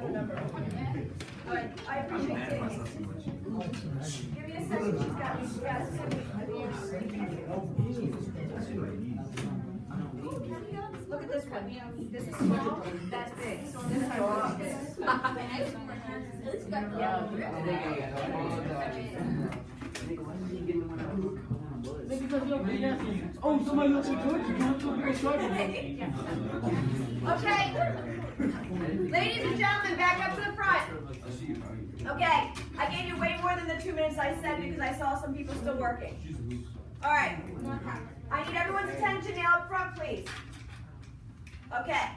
the number. All right, I appreciate it. Give me a second. She's got me. Yes. Look at this one. This is small. That's big. So on this side, it's big. Oh, somebody looks at George. You can't do a bigger struggle. Okay. Ladies and gentlemen, back up to the front. Okay. I gave you way more than the 2 minutes I said because I saw some people still working. All right. I need everyone's attention now up front, please. Okay.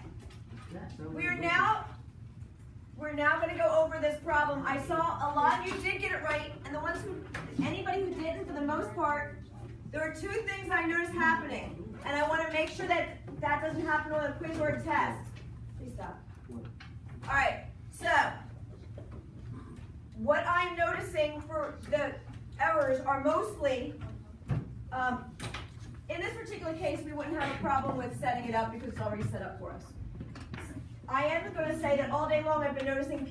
We're now going to go over this problem. I saw a lot of you did get it right, and the ones who, anybody who didn't, for the most part, there are two things I noticed happening, and I want to make sure that that doesn't happen on a quiz or a test. Please stop. All right. So, what I'm noticing for the errors are mostly, in this particular case, we wouldn't have a problem with setting it up because it's already set up for us. I am going to say that all day long I've been noticing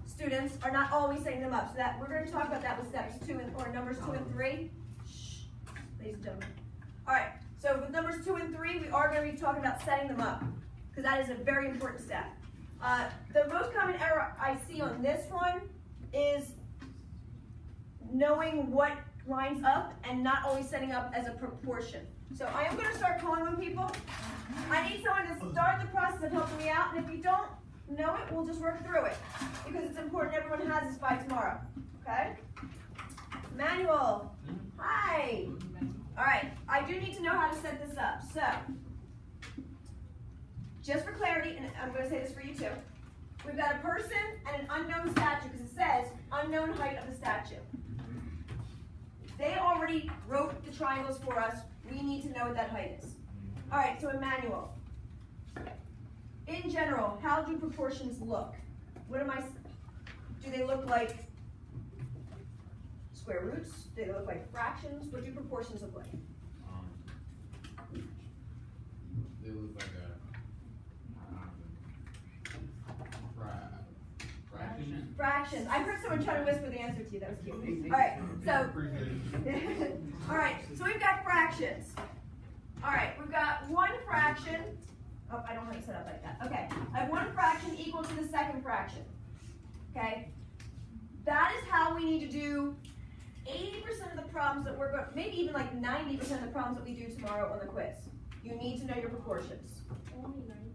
students are not always setting them up. So that we're going to talk about that with steps 2 or numbers 2 and 3. Shh, ladies and gentlemen. All right. So with numbers 2 and 3, we are going to be talking about setting them up because that is a very important step. The most common error I see on this one is knowing what lines up and not always setting up as a proportion. So I am going to start calling on people. I need someone to start the process of helping me out, and if you don't know it, we'll just work through it because it's important everyone has this by tomorrow. Okay? Manuel, hi. All right, I do need to know how to set this up. So, just for clarity, and I'm going to say this for you too, we've got a person and an unknown statue because it says unknown height of the statue. They already wrote the triangles for us. We need to know what that height is. All right, so Emmanuel. In general, how do proportions look? Do they look like square roots? Do they look like fractions? What do proportions look like? They look like fractions. Fractions. I heard someone try to whisper the answer to you. That was cute. All right, so all right, so we've got fractions. All right, we've got one fraction. Oh, I don't have it set up like that. Okay, I have one fraction equal to the second fraction. Okay, that is how we need to do 80% of the problems that we're going, maybe even like 90% of the problems that we do tomorrow on the quiz. You need to know your proportions. Only 90.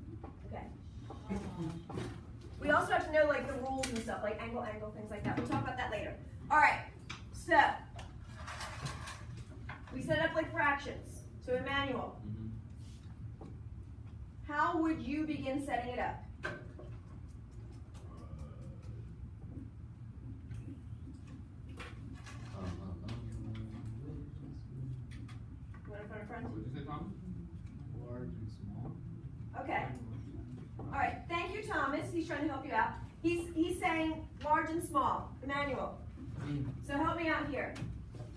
Okay. We also have to know like the rules and stuff, like angle, things like that. We'll talk about that later. All right, so we set up like fractions. So Emmanuel, how would you begin setting it up? You want to phone a friend? What did you say, Tom? Large and small. Okay. All right. Thank you, Thomas. He's trying to help you out. He's saying large and small. Emmanuel. So help me out here.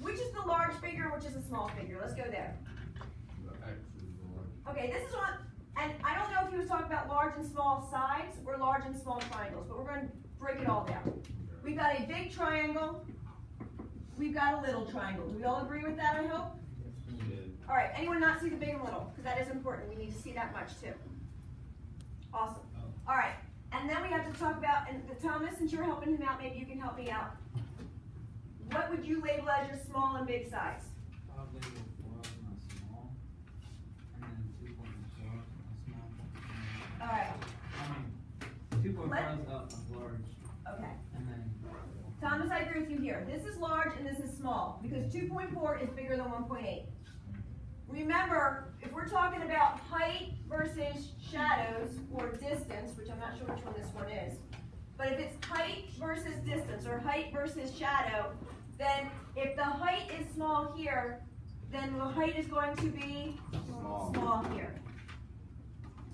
Which is the large figure, which is the small figure? Let's go there. The X is large. Okay, this is one, and I don't know if he was talking about large and small sides or large and small triangles, but we're going to break it all down. We've got a big triangle. We've got a little triangle. Do we all agree with that, I hope? Yeah. All right, anyone not see the big and little? Because that is important. We need to see that much too. Awesome. All right, and then we have to talk about, and Thomas, since you're helping him out, maybe you can help me out. What would you label as your small and big size? I'll label 4 not small, and then 2.4 small. All right. I mean, 2.5 is large, Okay. and then Thomas, I agree with you here. This is large and this is small because 2.4 is bigger than 1.8. Remember, if we're talking about height versus shadows or distance, which I'm not sure which one this one is, but if it's height versus distance or height versus shadow, then if the height is small here, then the height is going to be small here.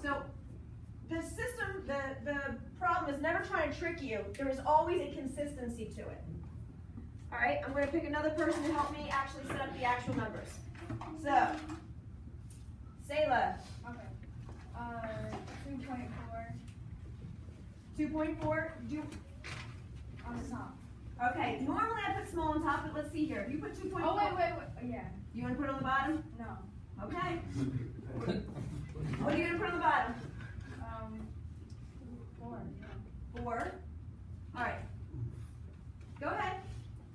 So the system, the problem is never trying to trick you. There is always a consistency to it. All right, I'm going to pick another person to help me actually set up the actual numbers. So, Sayla. Okay. 2.4. 2.4, On the top. okay, normally I put small on top, but let's see here. If you put 2.4. Oh, wait. Yeah. You wanna put it on the bottom? No. Okay. What are you gonna put on the bottom? 4. 4. Alright. Go ahead.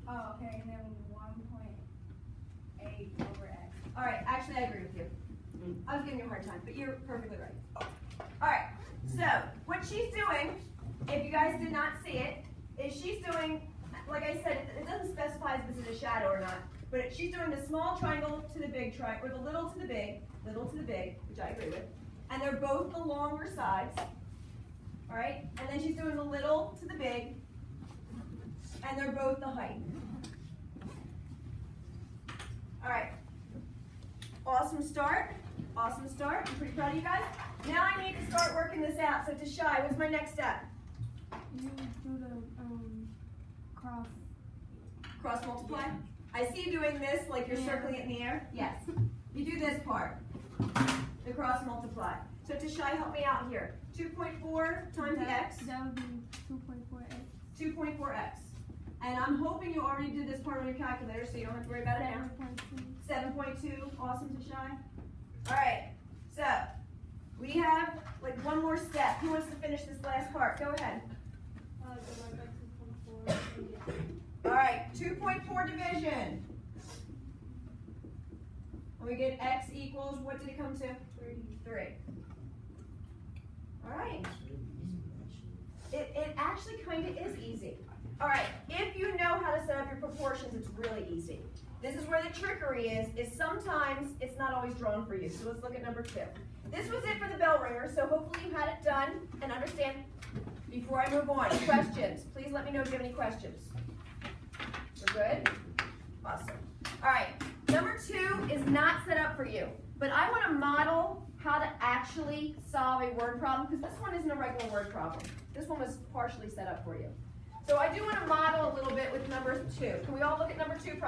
Oh, okay, and then 1.8 over x. Alright, actually I agree with you. I was giving you a hard time, but you're perfectly right. Alright, so what she's doing, if you guys did not see it, is she's doing, like I said, it doesn't specify if this is a shadow or not, but she's doing the small triangle to the big triangle, or the little to the big, which I agree with, and they're both the longer sides. Alright, and then she's doing the little to the big, and they're both the height. Alright, awesome start. Awesome start. I'm pretty proud of you guys. Now I need to start working this out. So to Shy, what's my next step? You do the cross. Cross multiply? I see you doing this like you're circling it in the air. Yes. You do this part. The cross multiply. So to Shy, help me out here. 2.4 times the x. That would be 2.4x. 2.4x. And I'm hoping you already did this part on your calculator, so you don't have to worry about it now. 7.2. Awesome to Shy. Alright, so we have like one more step. Who wants to finish this last part? Go ahead. Alright, 2.4 division. And we get x equals, what did it come to? 3. Alright. It actually kind of is easy. Alright, if you know how to set up your proportions, it's really easy. This is where the trickery is sometimes it's not always drawn for you. So let's look at number 2. This was it for the bell ringer, so hopefully you had it done and understand. Before I move on, questions. Please let me know if you have any questions. We're good? Awesome. All right, number 2 is not set up for you, but I want to model how to actually solve a word problem, because this one isn't a regular word problem. This one was partially set up for you. So I do want to model a little bit with number 2. Can we all look at number 2 problem?